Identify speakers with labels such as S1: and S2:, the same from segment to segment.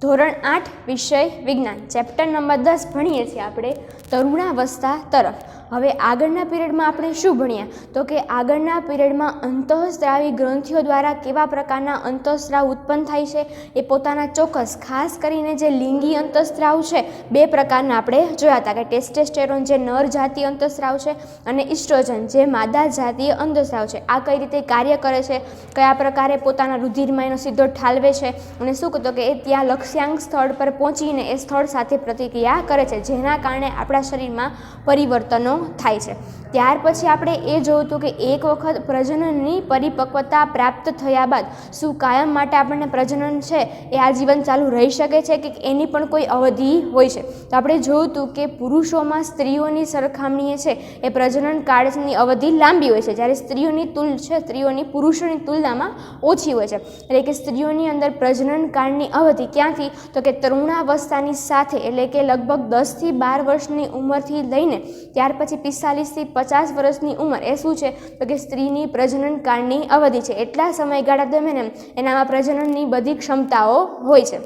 S1: ધોરણ 8 વિષય વિજ્ઞાન ચેપ્ટર નંબર 10 ભણીએ છીએ આપણે તરુણાવસ્થા તરફ. હવે આગળના પીરિયડમાં આપણે શું ભણ્યા તો કે આગળના પીરિયડમાં અંતઃસ્ત્રાવી ગ્રંથિઓ દ્વારા કેવા પ્રકારના અંતઃસ્ત્રાવ ઉત્પન્ન થાય છે એ પોતાના ચોક્કસ ખાસ કરીને જે લિંગી અંતઃસ્ત્રાવ છે બે પ્રકારના આપણે જોયા હતા કે ટેસ્ટેસ્ટેરોન જે નર જાતીય અંતઃસ્ત્રાવ છે અને ઇસ્ટ્રોજન જે માદા જાતીય અંતઃસ્ત્રાવ છે. આ કઈ રીતે કાર્ય કરે છે, કયા પ્રકારે પોતાના રુધિરમાં એનો સીધો ઠાલવે છે અને શું કહેતો કે એ ત્યાં લક્ષ્યાંક સ્થળ પર પહોંચીને એ સ્થળ સાથે પ્રતિક્રિયા કરે છે જેના કારણે આપણા શરીરમાં પરિવર્તનો થાય છે. ત્યાર પછી આપણે એ જોયું હતું કે એક વખત પ્રજનનની પરિપક્વતા પ્રાપ્ત થયા બાદ શું કાયમ માટે આપણને પ્રજનન છે એ આજીવન ચાલુ રહી શકે છે કે એની પણ કોઈ અવધિ હોય છે. તો આપણે જોયું હતું કે પુરુષોમાં સ્ત્રીઓની સરખામણીએ છે એ પ્રજનન કાળની અવધિ લાંબી હોય છે, જ્યારે સ્ત્રીઓની પુરુષોની તુલનામાં ઓછી હોય છે. એટલે કે સ્ત્રીઓની અંદર પ્રજનન કાળની અવધિ ક્યાંથી તો કે તરુણાવસ્થાની સાથે એટલે કે લગભગ 10 થી 12 વર્ષની ઉંમરથી લઈને ત્યાર પછી 45 થી 50 વર્ષની ઉંમર એ શું છે તો કે સ્ત્રીની પ્રજનન કાળની અવધિ છે. એટલા સમયગાળા દરમિયાન એનામાં પ્રજનનની બધી ક્ષમતાઓ હોય છે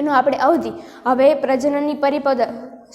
S1: એનો આપણે અવધિ. હવે પ્રજનનની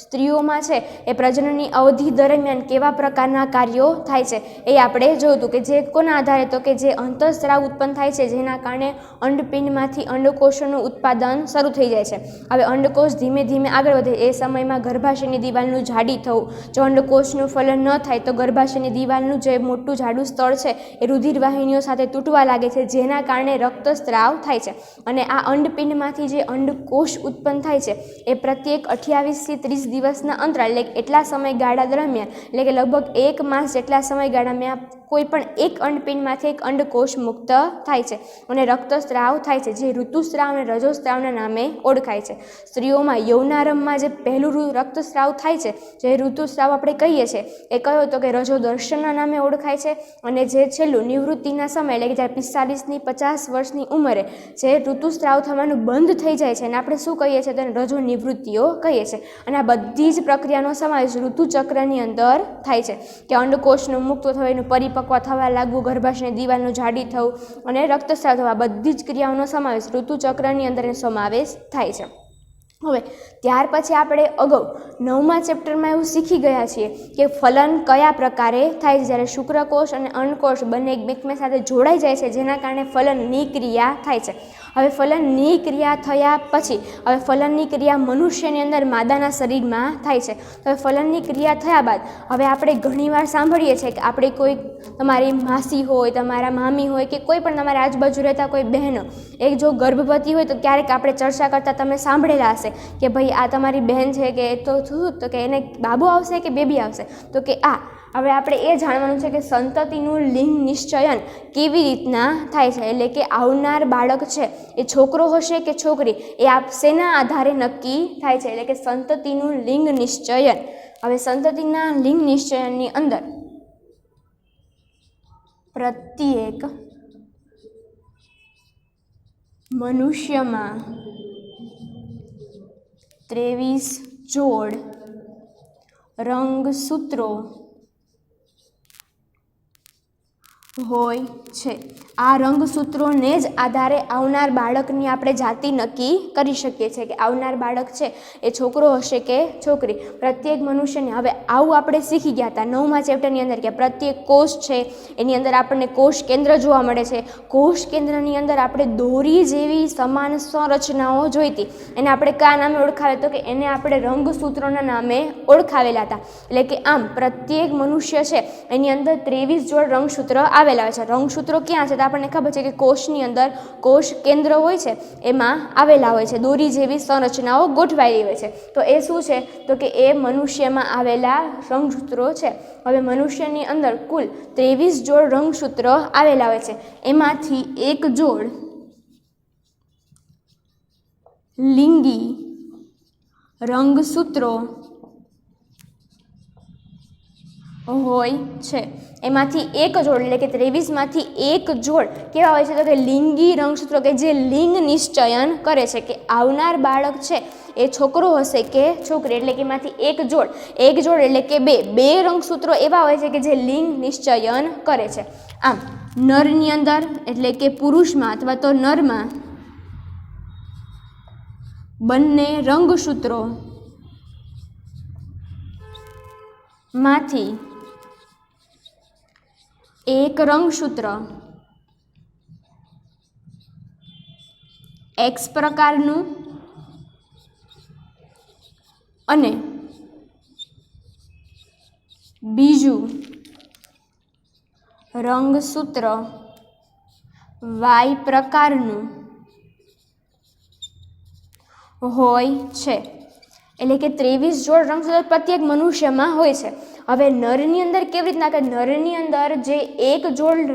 S1: સ્ત્રીઓમાં છે એ પ્રજનનની અવધિ દરમિયાન કેવા પ્રકારના કાર્યો થાય છે એ આપણે જોયું હતું કે જે કોના આધારે તો કે જે અંતઃસ્ત્રાવ ઉત્પન્ન થાય છે જેના કારણે અંડપિંડમાંથી અંડકોષોનું ઉત્પાદન શરૂ થઈ જાય છે. હવે અંડકોષ ધીમે ધીમે આગળ વધે એ સમયમાં ગર્ભાશયની દિવાલનું જાડી થવું, જો અંડકોષનું ફલન ન થાય તો ગર્ભાશયની દિવાલનું જે મોટું જાડું સ્તર છે એ રુધિરવાહિનીઓ સાથે તૂટવા લાગે છે જેના કારણે રક્તસ્ત્રાવ થાય છે. અને આ અંડપિંડમાંથી જે અંડકોષ ઉત્પન્ન થાય છે એ પ્રત્યેક 28 થી 30 દિવસના અંતરાલ એટલે એટલા સમયગાળા દરમિયાન એટલે કે લગભગ 1 માસ જેટલા સમયગાળામાં કોઈ પણ એક અંડપિંડમાંથી એક અંડકોષ મુક્ત થાય છે અને રક્તસ્ત્રાવ થાય છે જે ઋતુસ્ત્રાવ અને રજોસ્ત્રાવના નામે ઓળખાય છે. સ્ત્રીઓમાં યૌનારંભમાં જે પહેલું રક્તસ્ત્રાવ થાય છે જે ઋતુસ્ત્રાવ આપણે કહીએ છીએ એ કયો તો કે રજોદર્શનના નામે ઓળખાય છે. અને જે છેલ્લું નિવૃત્તિના સમય એટલે કે જ્યારે 45 થી 50 વર્ષની ઉંમરે જે ઋતુસ્ત્રાવ થવાનું બંધ થઈ જાય છે અને આપણે શું કહીએ છીએ તેને રજો નિવૃત્તિઓ કહીએ છીએ. અને આ બધી જ પ્રક્રિયાનો સમાવેશ ઋતુચક્રની અંદર થાય છે કે અંડકોષનું મુક્ત થવાનું, પરિપક્વ થવા લાગવું, ગર્ભાશયની દિવાલનું જાડી થવું અને રક્તસ્રાવ થવા બધી જ ક્રિયાઓનો સમાવેશ ઋતુચક્રની અંદર સમાવેશ થાય છે. હવે ત્યાર પછી આપણે અગાઉ 9મા ચેપ્ટરમાં એવું શીખી ગયા છીએ કે ફલન કયા પ્રકારે થાય છે, જ્યારે શુક્રકોષ અને અંડકોષ બંને એકમેક સાથે જોડાઈ જાય છે જેના કારણે ફલનની ક્રિયા થાય છે. હવે ફલનની ક્રિયા થયા પછી હવે ફલનની ક્રિયા મનુષ્યની અંદર માદાના શરીરમાં થાય છે. હવે ફલનની ક્રિયા થયા બાદ હવે આપણે ઘણીવાર સાંભળીએ છીએ કે આપણે કોઈ તમારી માસી હોય, તમારા મામી હોય કે કોઈ પણ તમારી આજુબાજુ રહેતા કોઈ બહેનો એક જો ગર્ભવતી હોય તો ક્યારેક આપણે ચર્ચા કરતાં તમે સાંભળેલા હશે કે ભાઈ આ તમારી બહેન છે કે તો શું તો કે એને બાબુ આવશે કે બેબી આવશે તો કે આ. હવે આપણે એ જાણવાનું છે કે સંતતિનું લિંગ નિશ્ચયન કેવી રીતના થાય છે, એટલે કે આવનાર બાળક છે એ છોકરો હશે કે છોકરી એ શેના આધારે નક્કી થાય છે, એટલે કે સંતતિનું લિંગ નિશ્ચયન. હવે સંતતિના લિંગ નિશ્ચયનની અંદર પ્રત્યેક મનુષ્યમાં 23 જોડ રંગસૂત્રો હોય છે. આ રંગસૂત્રોને જ આધારે આવનાર બાળકની આપણે જાતિ નક્કી કરી શકીએ છીએ કે આવનાર બાળક છે એ છોકરો હશે કે છોકરી. પ્રત્યેક મનુષ્યને હવે આવું આપણે શીખી ગયા હતા 9મા ચેપ્ટરની અંદર કે પ્રત્યેક કોષ છે એની અંદર આપણને કોષ કેન્દ્ર જોવા મળે છે. કોષ કેન્દ્રની અંદર આપણે દોરી જેવી સમાન સંરચનાઓ જોઈતી, એને આપણે કયા નામે ઓળખાવે તો કે એને આપણે રંગસૂત્રોના નામે ઓળખાવેલા હતા. એટલે કે આમ પ્રત્યેક મનુષ્ય છે એની અંદર 23 જોડ રંગસૂત્ર આવેલા હોય છે. રંગસૂત્રો ક્યાં છે તો આપણને ખબર છે કે કોષની અંદર કોષ કેન્દ્ર હોય છે એમાં આવેલા હોય છે, દોરી જેવી સંરચનાઓ ગોઠવાયેલી હોય છે. તો એ શું છે તો કે એ મનુષ્યમાં આવેલા રંગસૂત્રો છે. હવે મનુષ્યની અંદર કુલ 23 જોડ રંગસૂત્ર આવેલા હોય છે, એમાંથી એક જોડ લિંગી રંગસૂત્રો હોય છે. એમાંથી એક જોડ એટલે કે 23માંથી એક જોડ કેવા હોય છે તો કે લિંગી રંગસૂત્રો કે જે લિંગ નિશ્ચયન કરે છે કે આવનાર બાળક છે એ છોકરો હશે કે છોકરી. એટલે કે એમાંથી એક જોડ એટલે કે બે રંગસૂત્રો એવા હોય છે કે જે લિંગ નિશ્ચયન કરે છે. આમ નરની અંદર એટલે કે પુરુષમાં અથવા તો નરમાં બંને રંગસૂત્રો માંથી એક રંગસૂત્ર એક્સ પ્રકારનું અને બીજું રંગસૂત્ર વાય પ્રકારનું હોય છે. એટલે કે 23 જોડ રંગસૂત્ર પ્રત્યેક મનુષ્યમાં હોય છે. હવે નરની અંદર કેવી રીતના કે નરની અંદર જે એક જોડ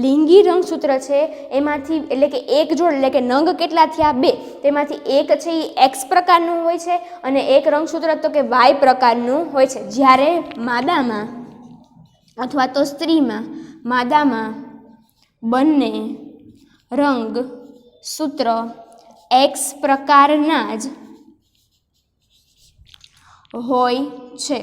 S1: લિંગી રંગસૂત્ર છે એમાંથી એટલે કે એક જોડ એટલે કે નંગ કેટલા થયા 2, તેમાંથી એક છે એ એક્સ પ્રકારનું હોય છે અને એક રંગસૂત્ર તો કે વાય પ્રકારનું હોય છે. જ્યારે માદામાં અથવા તો સ્ત્રીમાં માદામાં બંને રંગસૂત્ર એક્સ પ્રકારના જ હોય છે.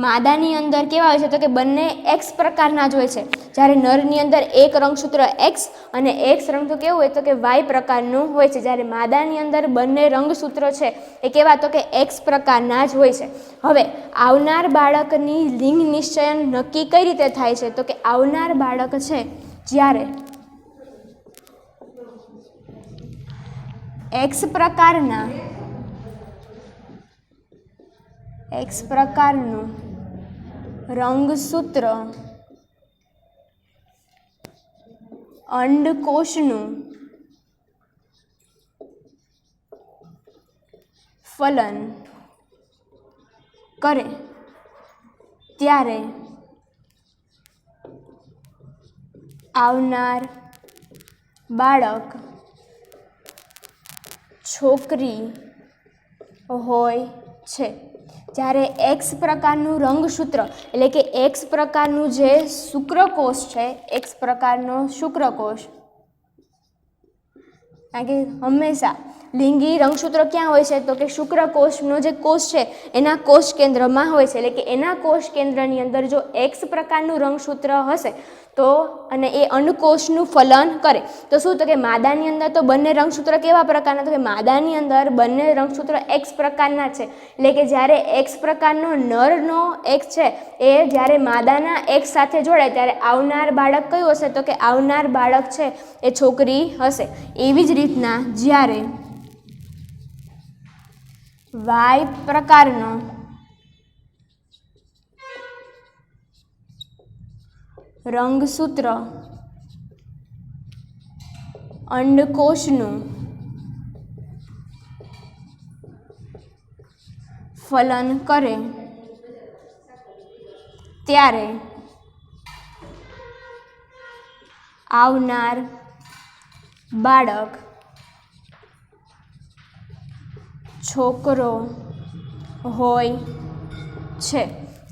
S1: માદાની અંદર કેવા હોય છે તો કે બંને એક્સ પ્રકારના જ હોય છે. જ્યારે નરની અંદર એક રંગસૂત્ર એક્સ અને એક રંગસૂત્ર કેવું હોય તો કે વાય પ્રકારનું હોય છે. જ્યારે માદાની અંદર બંને રંગસૂત્ર છે એ કેવા તો કે એક્સ પ્રકારના જ હોય છે. હવે આવનાર બાળકની લિંગ નિશ્ચયન નક્કી કઈ રીતે થાય છે તો કે આવનાર બાળક છે જ્યારે એક્સ પ્રકારનું રંગસૂત્ર અંડકોષનું ફલન કરે ત્યારે આવનાર બાળક છોકરી હોય છે. જ્યારે એક્સ પ્રકારનું રંગસૂત્ર એટલે કે એક્સ પ્રકારનું જે શુક્રકોષ છે, એક્સ પ્રકારનો શુક્રકોષ, કારણ કે હંમેશા લિંગી રંગસૂત્રો ક્યાં હોય છે તો કે શુક્રકોષનો જે કોષ છે એના કોષ કેન્દ્રમાં હોય છે. એટલે કે એના કોષ કેન્દ્રની અંદર જો એક્સ પ્રકારનું રંગસૂત્ર હશે તો અને એ અંડકોષનું ફલન કરે તો શું તો કે માદાની અંદર તો બંને રંગસૂત્ર કેવા પ્રકારના તો કે માદાની અંદર બંને રંગસૂત્ર એક્સ પ્રકારના છે. એટલે કે જ્યારે એક્સ પ્રકારનો નરનો એક્સ છે એ જ્યારે માદાના એક્સ સાથે જોડાય ત્યારે આવનાર બાળક કયું હશે તો કે આવનાર બાળક છે એ છોકરી હશે. એવી જ રીતના જ્યારે વાય પ્રકારનો રંગસૂત્ર અંડકોષનું ફલન કરે ત્યારે આવનાર બાળક છોકરો હોય છે.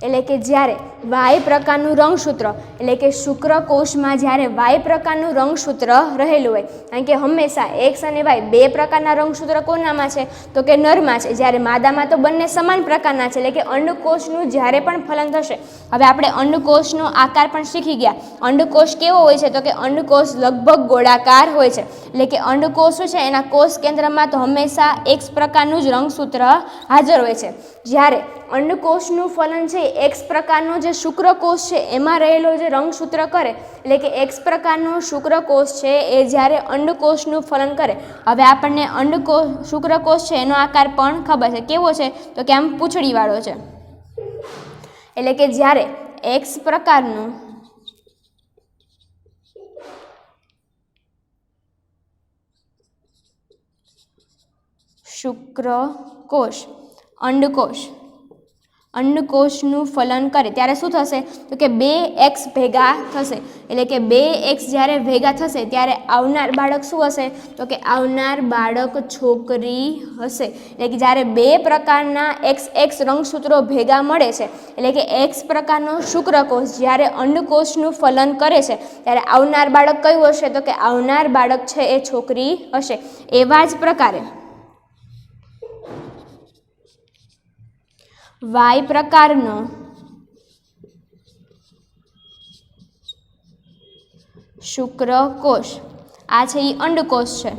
S1: એટલે કે જ્યારે વાય પ્રકારનું રંગસૂત્ર એટલે કે શુક્રકોષમાં જ્યારે વાય પ્રકારનું રંગસૂત્ર રહેલું હોય, કારણ કે હંમેશા એક્સ અને વાય બે પ્રકારના રંગસૂત્ર કોનામાં છે તો કે નરમાં છે. જ્યારે માદામાં તો બંને સમાન પ્રકારના છે. એટલે કે અંડકોષનું જ્યારે પણ ફલન થશે, હવે આપણે અંડકોષનો આકાર પણ શીખી ગયા. અંડકોષ કેવો હોય છે તો કે અંડકોષ લગભગ ગોળાકાર હોય છે. એટલે કે અંડકોષ છે એના કોષ કેન્દ્રમાં તો હંમેશા એક્સ પ્રકારનું જ રંગસૂત્ર હાજર હોય છે. જ્યારે અંડકોષનું ફલન છે એક્સ પ્રકારનો જે શુક્રકોષ છે એમાં રહેલો જે રંગસૂત્ર કરે એટલે કે એક્સ પ્રકારનો શુક્રકોષ છે એ જ્યારે અંડકોષનું ફલન કરે. હવે આપણને શુક્રકોષ છે એનો આકાર પણ ખબર છે, કેવો છે તો કે આમ પૂંછડીવાળો છે. એટલે કે જ્યારે એક્સ પ્રકારનું શુક્રકોષ અંડકોષનું ફલન કરે ત્યારે શું થશે તો કે 2 એક્સ ભેગા થશે. એટલે કે 2 એક્સ જ્યારે ભેગા થશે ત્યારે આવનાર બાળક શું હશે તો કે આવનાર બાળક છોકરી હશે. એટલે કે જ્યારે 2 પ્રકારના એક્સ રંગસૂત્રો ભેગા મળે છે એટલે કે એક્સ પ્રકારનો શુક્રકોષ જ્યારે અંડકોષનું ફલન કરે છે ત્યારે આવનાર બાળક કયું હશે તો કે આવનાર બાળક છે એ છોકરી હશે. એવા જ પ્રકારે વાય પ્રકારનો શુક્રકોષ, આ છે એ અંડકોષ છે.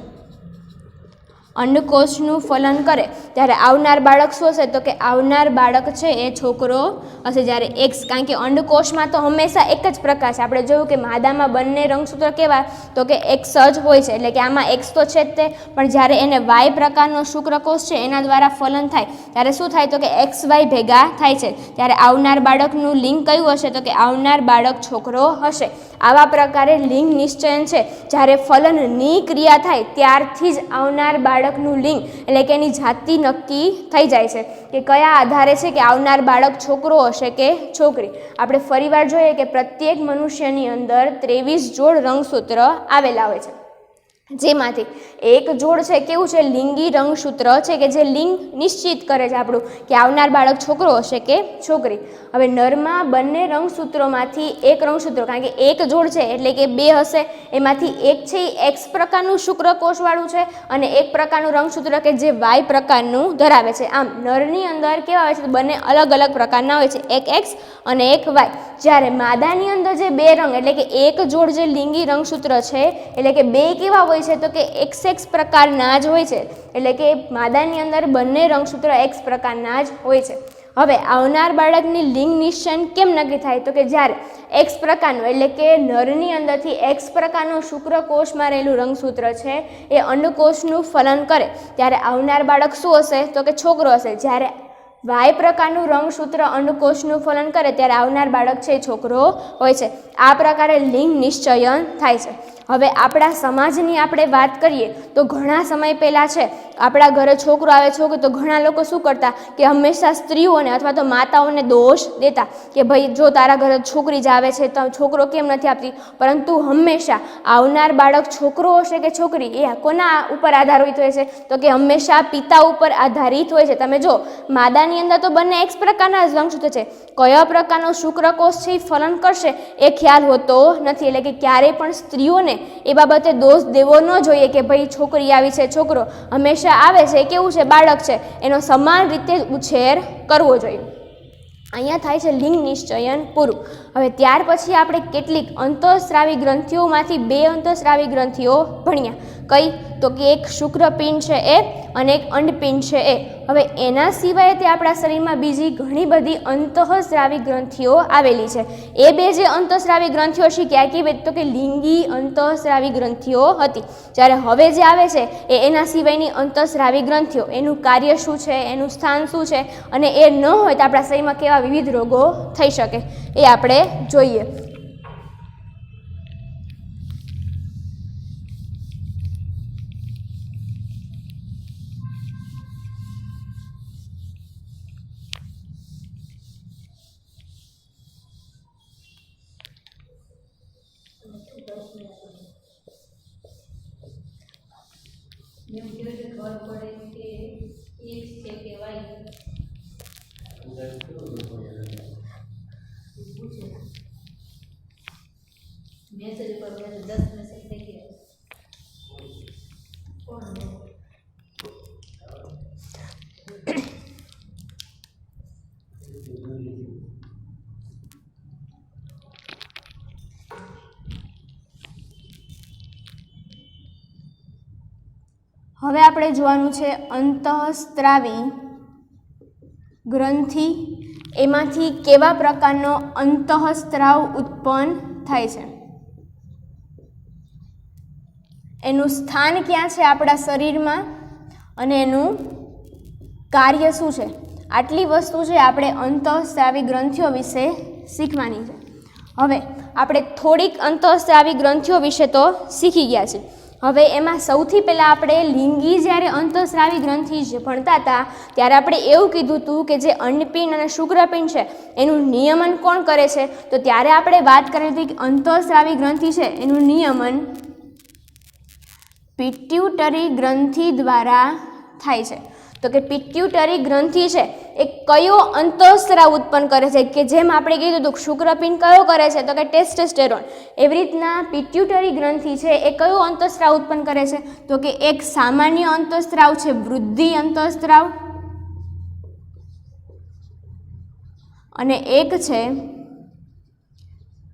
S1: અંડકોષનું ફલન કરે ત્યારે આવનાર બાળક શું હશે? તો કે આવનાર બાળક છે એ છોકરો હશે. જ્યારે એક્સ, કારણ કે અંડકોષમાં તો હંમેશા એક જ પ્રકાર છે. આપણે જોયું કે માદામાં બંને રંગસૂત્ર કેવા? તો કે એક્સ જ હોય છે, એટલે કે આમાં એક્સ તો છે જ તે, પણ જ્યારે એને વાય પ્રકારનો શુક્રકોષ છે એના દ્વારા ફલન થાય ત્યારે શું થાય? તો કે એક્સ વાય ભેગા થાય છે. ત્યારે આવનાર બાળકનું લિંગ કયું હશે? તો કે આવનાર બાળક છોકરો હશે. આવા પ્રકારે લિંગ નિશ્ચયન છે, જ્યારે ફલનની ક્રિયા થાય ત્યારથી જ આવનાર બાળકનું લિંગ એટલે કે એની જાતિ નક્કી થઈ જાય છે કે કયા આધારે છે કે આવનાર બાળક છોકરો હશે કે છોકરી. આપણે ફરીવાર જોઈએ કે પ્રત્યેક મનુષ્યની અંદર 23 જોડ રંગસૂત્ર આવેલા હોય છે, જેમાંથી એક જોડ છે કેવું છે? લિંગી રંગસૂત્ર છે કે જે લિંગ નિશ્ચિત કરે છે આપણું કે આવનાર બાળક છોકરો હશે કે છોકરી. હવે નરમાં બંને રંગસૂત્રોમાંથી એક રંગસૂત્ર, કારણ કે એક જોડ છે એટલે કે બે હશે, એમાંથી એક છે એ એક્સ પ્રકારનું શુક્રકોષવાળું છે અને એક પ્રકારનું રંગસૂત્ર કે જે વાય પ્રકારનું ધરાવે છે. આમ નરની અંદર કેવા હોય છે? તો બંને અલગ અલગ પ્રકારના હોય છે, એક એક્સ અને એક વાય. જ્યારે માદાની અંદર જે બે રંગ એટલે કે એક જોડ જે લિંગી રંગસૂત્ર છે એટલે કે બે કેવા હોય છે? તો કે એક્સ પ્રકારના જ હોય છે, એટલે કે માદાની અંદર બંને રંગસૂત્ર એક્સ પ્રકારના જ હોય છે. હવે આવનાર બાળકની લિંગ નિશ્ચયન કેમ નક્કી થાય? તો કે જ્યારે એક્સ પ્રકારનું એટલે કે નરની અંદરથી એક્સ પ્રકારનું શુક્રકોષમાં રહેલું રંગસૂત્ર છે એ અંડકોષનું ફલન કરે ત્યારે આવનાર બાળક શું હશે? તો કે છોકરો હશે. જ્યારે વાય પ્રકારનું રંગસૂત્ર અંડકોષનું ફલન કરે ત્યારે આવનાર બાળક છે એ છોકરો હોય છે. આ પ્રકારે લિંગ નિશ્ચયન થાય છે. હવે આપણા સમાજની આપણે વાત કરીએ તો ઘણા સમય પહેલાં છે આપણા ઘરે છોકરો આવે છોકરી, તો ઘણા લોકો શું કરતા કે હંમેશા સ્ત્રીઓને અથવા તો માતાઓને દોષ દેતા કે ભાઈ જો તારા ઘરે છોકરી જ આવે છે તો છોકરો કેમ નથી આપતી. પરંતુ હંમેશા આવનાર બાળક છોકરો હશે કે છોકરી એ કોના ઉપર આધારિત હોય છે? તો કે હંમેશા પિતા ઉપર આધારિત હોય છે. તમે જો માદાની અંદર તો બંને એક પ્રકારના જ રંગસૂત્ર છે, કયા પ્રકારનો શુક્રકોષ છે એ ફલન કરશે એ ખ્યાલ હોતો નથી. એટલે કે ક્યારેય પણ સ્ત્રીઓને એ બાબતે દોષ દેવો ન જોઈએ કે ભાઈ છોકરી આવી છે, છોકરો હંમેશા આવે છે કેવું છે? બાળક છે, એનો સમાન રીતે ઉછેર કરવો જોઈએ. અહીંયા થાય છે લિંગ નિશ્ચયન પૂરું. હવે ત્યાર પછી આપણે કેટલીક અંતઃસ્રાવી ગ્રંથિઓમાંથી બે અંતઃસ્રાવી ગ્રંથિઓ ભણ્યા. કઈ? તો કે એક શુક્રપિંડ છે એ અને એક અંડપિંડ છે એ. હવે એના સિવાય તે આપણા શરીરમાં બીજી ઘણી બધી અંતઃસ્રાવી ગ્રંથિઓ આવેલી છે. એ બે જે અંતઃસ્રાવી ગ્રંથિઓ શીખ્યા કે તો કે લિંગી અંતઃસ્રાવી ગ્રંથિઓ હતી. જ્યારે હવે જે આવે છે એ એના સિવાયની અંતઃસ્રાવી ગ્રંથિઓ, એનું કાર્ય શું છે, એનું સ્થાન શું છે, અને એ ન હોય તો આપણા શરીરમાં કેવા વિવિધ રોગો થઈ શકે એ આપણે જોઈએ. હવે આપણે જોવાનું છે અંતઃસ્રાવી ગ્રંથિ, એમાંથી કેવા પ્રકારનો અંતઃસ્રાવ ઉત્પન્ન થાય છે, એનું સ્થાન ક્યાં છે આપણા શરીરમાં અને એનું કાર્ય શું છે. આટલી વસ્તુ છે આપણે અંતઃસ્રાવી ગ્રંથિઓ વિશે શીખવાની છે. હવે આપણે થોડીક અંતઃસ્રાવી ગ્રંથિઓ વિશે તો શીખી ગયા છે. હવે એમાં સૌથી પહેલાં આપણે લિંગી જ્યારે અંતઃસ્રાવી ગ્રંથિ ભણતા હતા ત્યારે આપણે એવું કીધું હતું કે જે અંડપિંડ અને શુક્રપિંડ છે એનું નિયમન કોણ કરે છે. તો ત્યારે આપણે વાત કરી હતી કે અંતઃસ્રાવી ગ્રંથિ છે એનું નિયમન પિટ્યુટરી ગ્રંથિ દ્વારા થાય છે. તો કે પિટ્યુટરી ગ્રંથિ છે એ કયો અંતઃસ્રાવ ઉત્પન્ન કરે છે કે જેમ આપણે કીધું હતું શુક્રપિંડ કયો કરે છે તો કે ટેસ્ટોસ્ટેરોન, એવી રીતના પિટ્યુટરી ગ્રંથિ છે એ કયો અંતઃસ્રાવ ઉત્પન્ન કરે છે તો કે એક સામાન્ય અંતઃસ્રાવ છે વૃદ્ધિ અંતઃસ્રાવ અને એક છે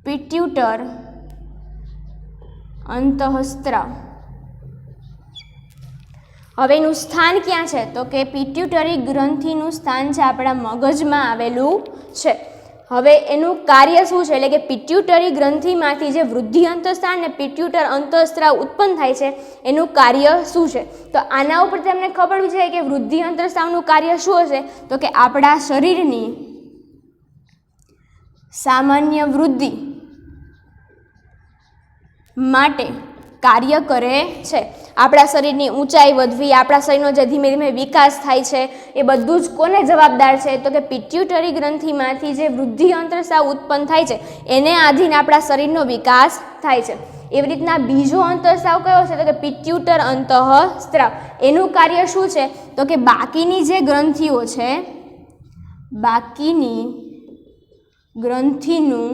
S1: પિટ્યુટર અંતઃસ્રાવ. હવે એનું સ્થાન ક્યાં છે તો કે પિટ્યુટરી ગ્રંથિનું સ્થાન છે આપણા મગજમાં આવેલું છે. હવે એનું કાર્ય શું છે એટલે કે પિટ્યુટરી ગ્રંથિમાંથી જે વૃદ્ધિ અંતઃસ્ત્રાવ અને પિટ્યુટર અંતઃસ્ત્રાવ ઉત્પન્ન થાય છે એનું કાર્ય શું છે. તો આના ઉપર તમને ખબર છે કે વૃદ્ધિ અંતઃસ્ત્રાવનું કાર્ય શું હશે તો કે આપણા શરીરની સામાન્ય વૃદ્ધિ માટે કાર્ય કરે છે. આપણા શરીરની ઊંચાઈ વધવી, આપણા શરીરનો જે ધીમે ધીમે વિકાસ થાય છે એ બધું જ કોને જવાબદાર છે તો કે પિટ્યુટરી ગ્રંથિમાંથી જે વૃદ્ધિ અંતઃસ્ત્રાવ ઉત્પન્ન થાય છે એને આધીન આપણા શરીરનો વિકાસ થાય છે. એવી રીતના બીજો અંતઃસ્ત્રાવ કયો છે તો કે પિટ્યુટર અંતઃસ્ત્રાવ. એનું કાર્ય શું છે તો કે બાકીની જે ગ્રંથિઓ છે બાકીની ગ્રંથિનું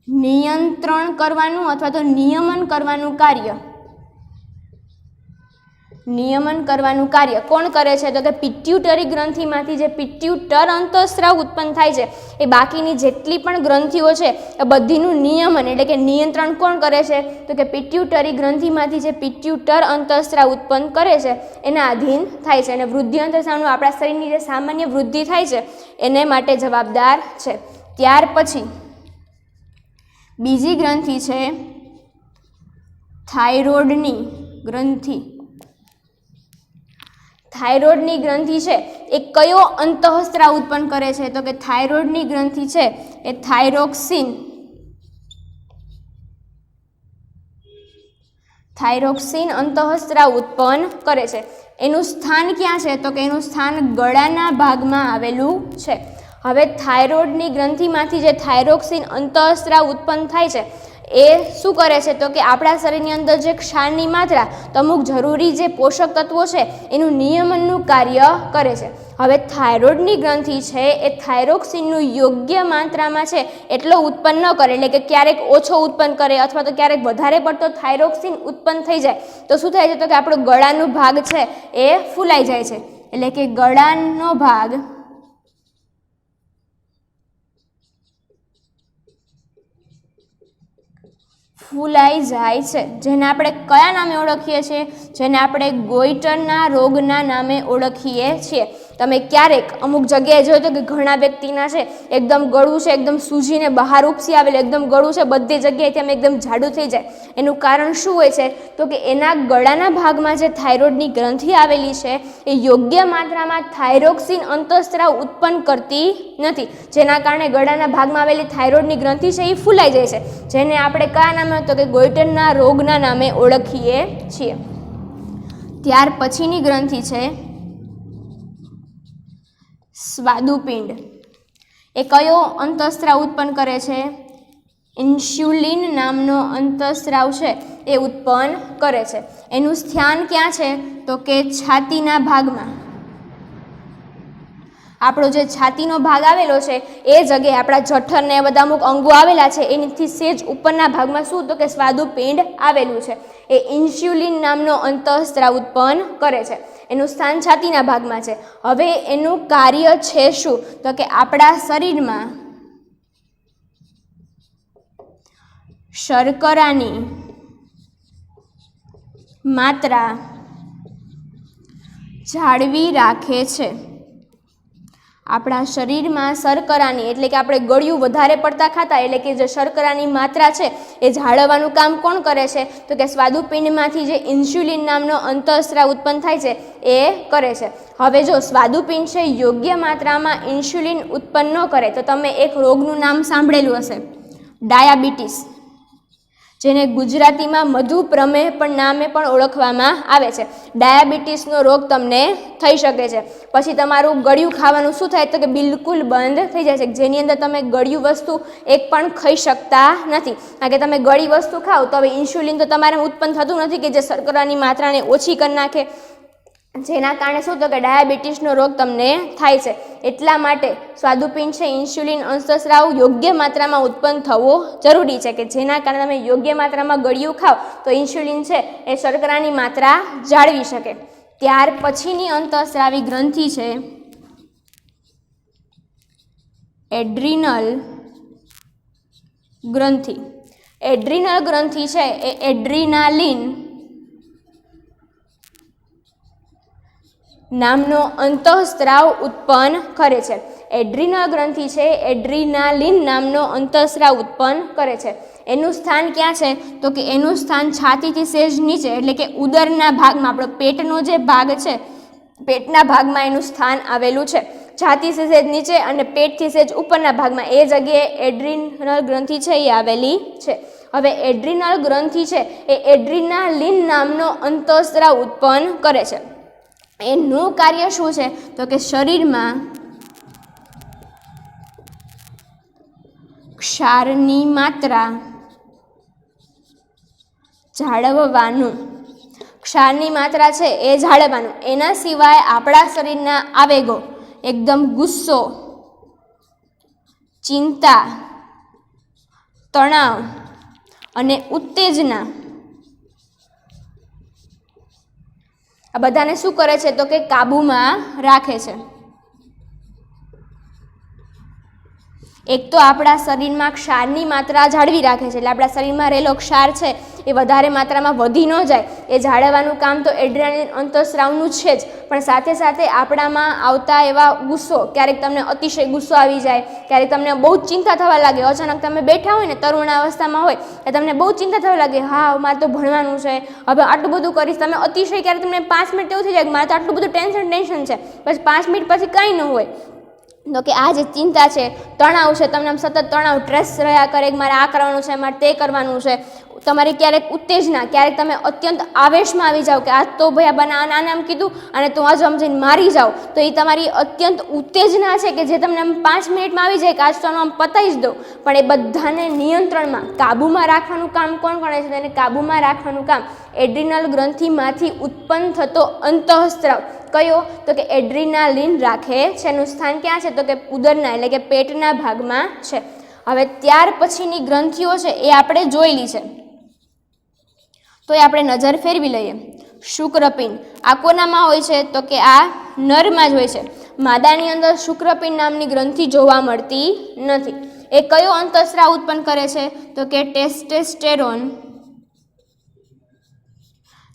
S1: નિયંત્રણ કરવાનું અથવા તો નિયમન કરવાનું કાર્ય કોણ કરે છે તો કે પિટ્યુટરી ગ્રંથિમાંથી જે પિટ્યુટર અંતઃસ્ત્રાવ ઉત્પન્ન થાય છે એ બાકીની જેટલી પણ ગ્રંથિઓ છે એ બધીનું નિયમન એટલે કે નિયંત્રણ કોણ કરે છે તો કે પિટ્યુટરી ગ્રંથિમાંથી જે પિટ્યુટર અંતઃસ્ત્રાવ ઉત્પન્ન કરે છે એના આધીન થાય છે. અને વૃદ્ધિ અંતઃસ્ત્રાવનું આપણા શરીરની જે સામાન્ય વૃદ્ધિ થાય છે એને માટે જવાબદાર છે. ત્યાર પછી બીજી ગ્રંથિ છે થાઇરોઇડની ગ્રંથિ. થાઇરોઇડની ગ્રંથિ છે એ કયો અંતઃસ્ત્રાવ ઉત્પન્ન કરે છે તો કે થાઇરોઇડની ગ્રંથિ છે એ થાઇરોક્સિન અંતઃસ્ત્રાવ ઉત્પન્ન કરે છે. એનું સ્થાન ક્યાં છે તો કે એનું સ્થાન ગળાના ભાગમાં આવેલું છે. હવે થાઇરોઇડની ગ્રંથિમાંથી જે થાઇરોક્સિન અંતઃસ્ત્રાવ ઉત્પન્ન થાય છે એ શું કરે છે તો કે આપણા શરીરની અંદર જે ક્ષારની માત્રા તો અમુક જરૂરી જે પોષક તત્વો છે એનું નિયમનનું કાર્ય કરે છે. હવે થાઇરોઇડની ગ્રંથિ છે એ થાઇરોક્સિનનું યોગ્ય માત્રામાં છે એટલો ઉત્પન્ન ન કરે એટલે કે ક્યારેક ઓછો ઉત્પન્ન કરે અથવા તો ક્યારેક વધારે પડતો થાઇરોક્સિન ઉત્પન્ન થઈ જાય તો શું થાય છે તો કે આપણો ગળાનો ભાગ છે એ ફૂલાઈ જાય છે. એટલે કે ગળાનો ભાગ ફૂલાઈ જાય છે, જેને આપણે કયા નામે ઓળખીએ છીએ? જેને આપણે ગોઈટરના રોગના નામે ઓળખીએ છીએ. તમે ક્યારેક અમુક જગ્યાએ જોયું તો કે ઘણા વ્યક્તિના છે એકદમ ગળું છે એકદમ સૂજીને બહાર ઉપસી આવેલું એકદમ ગળું છે બધી જગ્યાએથી આમ એકદમ જાડું થઈ જાય. એનું કારણ શું હોય છે તો કે એના ગળાના ભાગમાં જે થાઇરોઇડની ગ્રંથિ આવેલી છે એ યોગ્ય માત્રામાં થાઇરોક્સિન અંતઃસ્ત્રાવ ઉત્પન્ન કરતી નથી, જેના કારણે ગળાના ભાગમાં આવેલી થાઇરોઇડની ગ્રંથિ છે એ ફૂલાઈ જાય છે, જેને આપણે કયા નામે તો કે ગોઈટરના રોગના નામે ઓળખીએ છીએ. ત્યાર પછીની ગ્રંથિ છે સ્વાદુપિંડ. એ કયો અંતઃસ્ત્રાવ ઉત્પન્ન કરે છે? ઇન્સ્યુલિન નામનો અંતઃસ્ત્રાવ છે એ ઉત્પન્ન કરે છે. એનું સ્થાન ક્યાં છે તો કે છાતીના ભાગમાં. આપણો જે છાતીનો ભાગ આવેલો છે એ જગ્યાએ આપણા જઠર ને બધા અમુક અંગો આવેલા છે એનાથી સેજ ઉપરના ભાગમાં શું તો કે સ્વાદુપિંડ આવેલું છે. એ ઇન્સ્યુલિન નામનો અંતઃસ્ત્રાવ ઉત્પન્ન કરે છે. એનું સ્થાન છાતીના ભાગમાં છે. હવે એનું કાર્ય છે શું તો કે આપણા શરીરમાં શર્કરાની માત્રા જાળવી રાખે છે. આપણા શરીરમાં શર્કરાની એટલે કે આપણે ગળ્યું વધારે પડતા ખાતા એટલે કે જે શર્કરાની માત્રા છે એ જાળવવાનું કામ કોણ કરે છે તો કે સ્વાદુપિંડમાંથી જે ઇન્સ્યુલિન નામનો અંતઃસ્ત્રાવ ઉત્પન્ન થાય છે એ કરે છે. હવે જો સ્વાદુપિંડ છે યોગ્ય માત્રામાં ઇન્સ્યુલિન ઉત્પન્ન ન કરે તો તમે એક રોગનું નામ સાંભળેલું હશે, ડાયાબિટીસ, જેને ગુજરાતીમાં મધુપ્રમેહ પણ નામે પણ ઓળખવામાં આવે છે. ડાયાબિટીસનો રોગ તમને થઈ શકે છે. પછી તમારું ગળ્યું ખાવાનું શું થાય તો કે બિલકુલ બંધ થઈ જાય છે, જેની અંદર તમે ગળ્યું વસ્તુ એક પણ ખાઈ શકતા નથી. કારણ કે તમે ગળી વસ્તુ ખાઓ તો હવે ઇન્સ્યુલિન તો તમારે ઉત્પન્ન થતું નથી કે જે શર્કરાની માત્રાને ઓછી કરી નાખે, જેના કારણે શું તો કે ડાયાબિટીસનો રોગ તમને થાય છે. એટલા માટે સ્વાદુપિંડ છે ઇન્સ્યુલિન અંતઃસ્ત્રાવ યોગ્ય માત્રામાં ઉત્પન્ન થવો જરૂરી છે કે જેના કારણે તમે યોગ્ય માત્રામાં ગળ્યું ખાઓ તો ઇન્સ્યુલિન છે એ શર્કરાની માત્રા જાળવી શકે. ત્યાર પછીની અંતઃસ્ત્રાવી ગ્રંથિ છે એડ્રિનલ ગ્રંથિ. એડ્રિનલ ગ્રંથિ છે એ એડ્રિનાલિન નામનો અંતઃસ્ત્રાવ ઉત્પન્ન કરે છે. એડ્રિનલ ગ્રંથિ છે એડ્રિનાલિન નામનો અંતઃસ્ત્રાવ ઉત્પન્ન કરે છે. એનું સ્થાન ક્યાં છે? તો કે એનું સ્થાન છાતીથી સહેજ નીચે એટલે કે ઉદરના ભાગમાં, આપણો પેટનો જે ભાગ છે પેટના ભાગમાં એનું સ્થાન આવેલું છે. છાતીથી સહેજ નીચે અને પેટથી સહેજ ઉપરના ભાગમાં એ જગ્યાએ એડ્રિનલ ગ્રંથિ છે એ આવેલી છે. હવે એડ્રિનલ ગ્રંથિ છે એ એડ્રિનાલિન નામનો અંતઃસ્ત્રાવ ઉત્પન્ન કરે છે. એનું કાર્ય શું છે? તો કે શરીરમાં ક્ષારની માત્રા જાળવવાનું, ક્ષારની માત્રા છે એ જાળવવાનું. એના સિવાય આપણા શરીરના આવેગો એકદમ ગુસ્સો, ચિંતા, તણાવ અને ઉત્તેજના આ બધાને શું કરે છે? તો કે કાબૂમાં રાખે છે. એક તો આપણા શરીરમાં ક્ષારની માત્રા જાળવી રાખે છે એટલે આપણા શરીરમાં રહેલો ક્ષાર છે એ વધારે માત્રામાં વધી ન જાય એ જાળવવાનું કામ તો એડ્રિનાલિન અંતઃસ્રાવનું છે જ. પણ સાથે સાથે આપણામાં આવતા એવા ગુસ્સો, ક્યારેક તમને અતિશય ગુસ્સો આવી જાય, ક્યારેક તમને બહુ જ ચિંતા થવા લાગે, અચાનક તમે બેઠા હોય ને તરુણાવસ્થામાં હોય એટલે તમને બહુ ચિંતા થવા લાગે, હા મારે તો ભણવાનું છે, હવે આટલું બધું કરીશ. તમે અતિશય ક્યારેક તમને 5 મિનિટ એવું થઈ જાય મારે તો આટલું બધું ટેન્શન છે, પછી 5 મિનિટ પછી કંઈ ન હોય. તો કે આ જે ચિંતા છે, તણાવ છે, તમને આમ સતત તણાવ, સ્ટ્રેસ રહ્યા કરે, મારે આ કરવાનું છે, મારે તે કરવાનું છે. તમારી ક્યારેક ઉત્તેજના, ક્યારેક તમે અત્યંત આવેશમાં આવી જાઓ કે આજ તો ભાઈ આ બના આને આમ કીધું અને તું આજ સમજીને મારી જાઓ, તો એ તમારી અત્યંત ઉત્તેજના છે કે જે તમને આમ 5 મિનિટમાં આવી જાય કે આજ તો આમ પતાવી જ દો. પણ એ બધાને નિયંત્રણમાં, કાબૂમાં રાખવાનું કામ કોણ કરે છે? તેને કાબૂમાં રાખવાનું કામ એડ્રિનલ ગ્રંથિમાંથી ઉત્પન્ન થતો અંતઃસ્ત્રાવ કયો? તો કે એડ્રિનાલિન રાખે છે. એનું સ્થાન ક્યાં છે? તો કે ઉદરના એટલે કે પેટના ભાગમાં છે. હવે ત્યાર પછીની ગ્રંથિઓ છે એ આપણે જોયેલી છે, તો એ આપણે નજર ફેરવી લઈએ. શુક્રપિંડ આ કોનામાં હોય છે? તો કે આ નરમાં જ હોય છે. માદાની અંદર શુક્રપિંડ નામની ગ્રંથિ જોવા મળતી નથી. એ કયો અંતઃસ્રાવ ઉત્પન્ન કરે છે? તો કે ટેસ્ટોસ્ટેરોન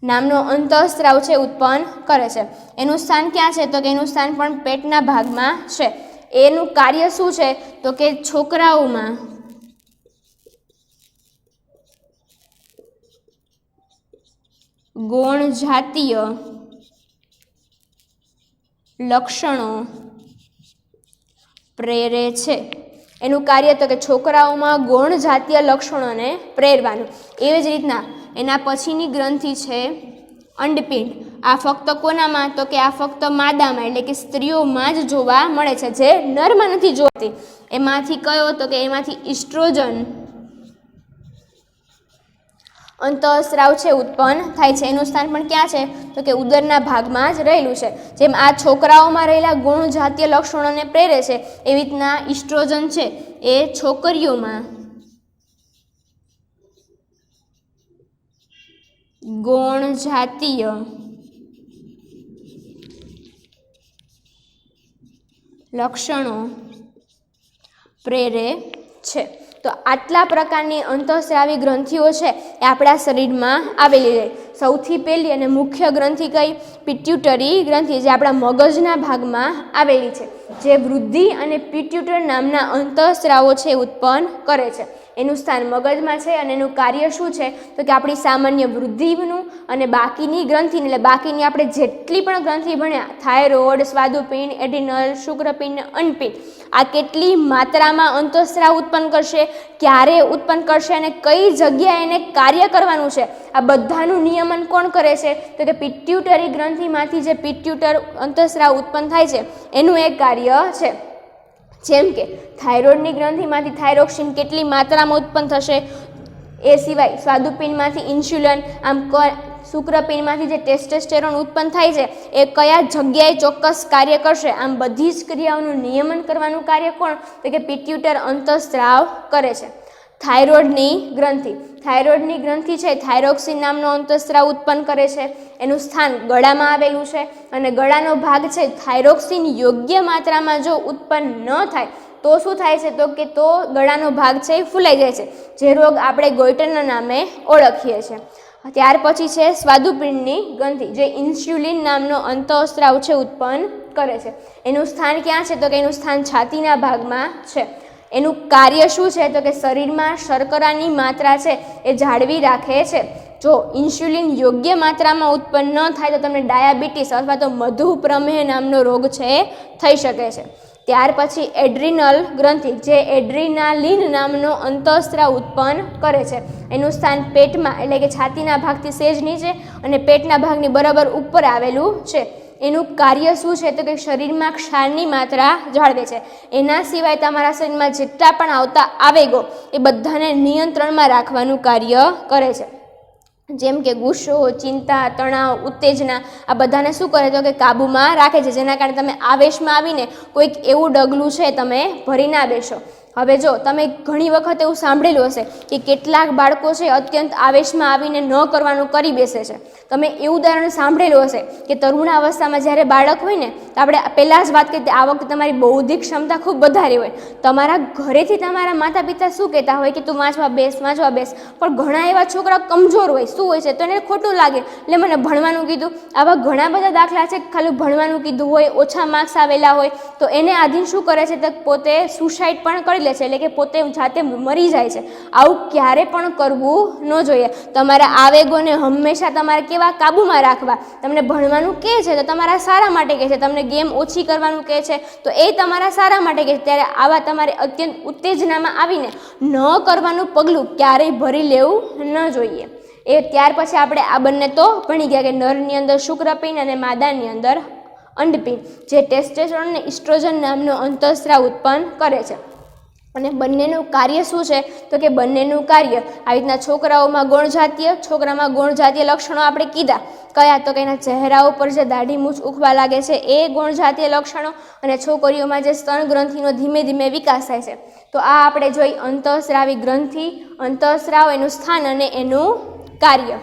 S1: નામનો અંતઃસ્રાવ છે ઉત્પન્ન કરે છે. એનું સ્થાન ક્યાં છે? તો કે એનું સ્થાન પણ પેટના ભાગમાં છે. એનું કાર્ય શું છે? તો કે છોકરાઓમાં ગૌણ જાતીય લક્ષણો પ્રેરે છે. એનું કાર્ય તો કે છોકરાઓમાં ગૌણ જાતીય લક્ષણોને પ્રેરવાનું. એવી જ રીતના એના પછીની ગ્રંથિ છે અંડપિંડ. આ ફક્ત કોનામાં? તો કે આ ફક્ત માદામાં એટલે કે સ્ત્રીઓમાં જ જોવા મળે છે, જે નરમાં નથી જોતી. એમાંથી કયો? તો કે એમાંથી ઇસ્ટ્રોજન અંતઃસ્રાવ છે ઉત્પન્ન થાય છે. એનું સ્થાન પણ ક્યાં છે? તો કે ઉદરના ભાગમાં જ રહેલું છે. જેમ આ છોકરાઓમાં રહેલા ગુણ જાતીય લક્ષણોને પ્રેરે છે, એવી રીતના ઇસ્ટ્રોજન છે એ છોકરીઓમાં ગૌણ જાતીય લક્ષણો પ્રેરે છે. તો આટલા પ્રકારની અંતઃસ્રાવી ગ્રંથિઓ છે એ આપણા શરીરમાં આવેલી છે. સૌથી પહેલી અને મુખ્ય ગ્રંથિ કઈ? પિટ્યુટરી ગ્રંથિ, જે આપણા મગજના ભાગમાં આવેલી છે, જે વૃદ્ધિ અને પિટ્યુટર નામના અંતઃસ્રાવો છે ઉત્પન્ન કરે છે. એનું સ્થાન મગજમાં છે અને એનું કાર્ય શું છે? તો કે આપણી સામાન્ય વૃદ્ધિનું અને બાકીની ગ્રંથિને, એટલે બાકીની આપણે જેટલી પણ ગ્રંથિ ભણ્યા, થાઇરોઇડ, સ્વાદુપિંડ, એડ્રિનલ, શુક્રપિંડ, અંડપિંડ, આ કેટલી માત્રામાં અંતઃસ્રાવ ઉત્પન્ન કરશે, ક્યારે ઉત્પન્ન કરશે અને કઈ જગ્યાએ એને કાર્ય કરવાનું છે, આ બધાનું નિયમન કોણ કરે છે? તો કે પિટ્યુટરી ગ્રંથિમાંથી જે પિટ્યુટર અંતઃસ્રાવ ઉત્પન્ન થાય છે એનું એક કાર્ય છે. જેમ કે થાઇરોઇડની ગ્રંથિમાંથી થાઇરોક્સિન કેટલી માત્રામાં ઉત્પન્ન થશે, એ સિવાય સ્વાદુપિંડમાંથી ઇન્સ્યુલિન, આમ શુક્રપિંડમાંથી જે ટેસ્ટોસ્ટેરોન ઉત્પન્ન થાય છે એ કયા જગ્યાએ ચોક્કસ કાર્ય કરશે, આમ બધી જ ક્રિયાઓનું નિયમન કરવાનું કાર્ય કોણ? તો કે પિટ્યુટર અંતઃસ્રાવ કરે છે. થાઇરોઇડની ગ્રંથિ છે થાઇરોક્સિન નામનો અંતઃસ્રાવ ઉત્પન્ન કરે છે. એનું સ્થાન ગળામાં આવેલું છે અને ગળાનો ભાગ છે થાઇરોક્સિન યોગ્ય માત્રામાં જો ઉત્પન્ન ન થાય તો શું થાય છે? તો કે ગળાનો ભાગ છે એ ફૂલાઈ જાય છે, જે રોગ આપણે ગોઈટરના નામે ઓળખીએ છીએ. ત્યાર પછી છે સ્વાદુપિંડની ગ્રંથિ, જે ઇન્સ્યુલિન નામનો અંતઃસ્ત્રાવ છે ઉત્પન્ન કરે છે. એનું સ્થાન ક્યાં છે? તો કે એનું સ્થાન છાતીના ભાગમાં છે. એનું કાર્ય શું છે? તો કે શરીરમાં શર્કરાની માત્રા છે એ જાળવી રાખે છે. જો ઇન્સ્યુલિન યોગ્ય માત્રામાં ઉત્પન્ન ન થાય તો તમને ડાયાબિટીસ અથવા તો મધુપ્રમેહ નામનો રોગ છે એ થઈ શકે છે. ત્યાર પછી એડ્રિનલ ગ્રંથિ, જે એડ્રિનાલિન નામનો અંતઃસ્ત્રાવ ઉત્પન્ન કરે છે. એનું સ્થાન પેટમાં એટલે કે છાતીના ભાગથી સેજ નીચે અને પેટના ભાગની બરાબર ઉપર આવેલું છે. એનું કાર્ય શું છે? તો કે શરીરમાં ક્ષારની માત્રા જાળવે છે. એના સિવાય તમારા શરીરમાં જેટલા પણ આવતા આવેગો એ બધાને નિયંત્રણમાં રાખવાનું કાર્ય કરે છે. જેમ કે ગુસ્સો, ચિંતા, તણાવ, ઉત્તેજના આ બધાને શું કરે? તો કે કાબૂમાં રાખે છે, જેના કારણે તમે આવેશમાં આવીને કોઈક એવું ડગલું છે તમે ભરી ના બેસો. હવે જો તમે ઘણી વખત એવું સાંભળેલું હશે કે કેટલાક બાળકો છે અત્યંત આવેશમાં આવીને ન કરવાનું કરી બેસે છે. તમે એવું ઉદાહરણ સાંભળેલું હશે કે તરુણાવસ્થામાં જ્યારે બાળક હોય ને, તો આપણે પહેલાં જ વાત કરી આ વખતે તમારી બૌદ્ધિક ક્ષમતા ખૂબ વધારે હોય. તમારા ઘરેથી તમારા માતા પિતા શું કહેતા હોય કે તું વાંચવા બેસ, પણ ઘણા એવા છોકરા કમજોર હોય. શું હોય છે? તો એને ખોટું લાગે એટલે મને ભણવાનું કીધું. આવા ઘણા બધા દાખલા છે, ખાલી ભણવાનું કીધું હોય, ઓછા માર્ક્સ આવેલા હોય તો એને આધીન શું કરે છે? તો પોતે સુસાઇડ પણ કરી લે છે, એટલે કે પોતે જાતે મરી જાય છે. આવું ક્યારે પણ કરવું ન જોઈએ. તમારા આવેગોને હંમેશા તમારે કેવા કાબૂમાં રાખવા. તમને ભણવાનું કહે છે તો તમારા સારા માટે કહે છે, તમને ગેમ ઓછી કરવાનું કહે છે તો એ તમારા સારા માટે કહે છે. ત્યારે આવા તમારે અત્યંત ઉત્તેજનામાં આવીને ન કરવાનું પગલું ક્યારેય ભરી લેવું ન જોઈએ. ત્યાર પછી આપણે આ બંને તો ભણી ગયા કે નરની અંદર શુક્રપિંડ અને માદાની અંદર અંડપિંડ, જે ટેસ્ટોસ્ટેરોન અને ઇસ્ટ્રોજન નામનો અંતઃસ્ત્રાવ ઉત્પન્ન કરે છે. અને બંનેનું કાર્ય શું છે? તો કે બંનેનું કાર્ય આવી રીતના છોકરાઓમાં છોકરામાં ગુણજાતીય લક્ષણો આપણે કીધા. કયા? તો કે એના ચહેરા ઉપર જે દાઢી મૂછ ઉખવા લાગે છે એ ગુણજાતીય લક્ષણો, અને છોકરીઓમાં જે સ્તન ગ્રંથિનો ધીમે ધીમે વિકાસ થાય છે. તો આ આપણે જોઈ અંતઃસ્રાવી ગ્રંથિ, અંતઃસ્રાવ, એનું સ્થાન અને એનું કાર્ય.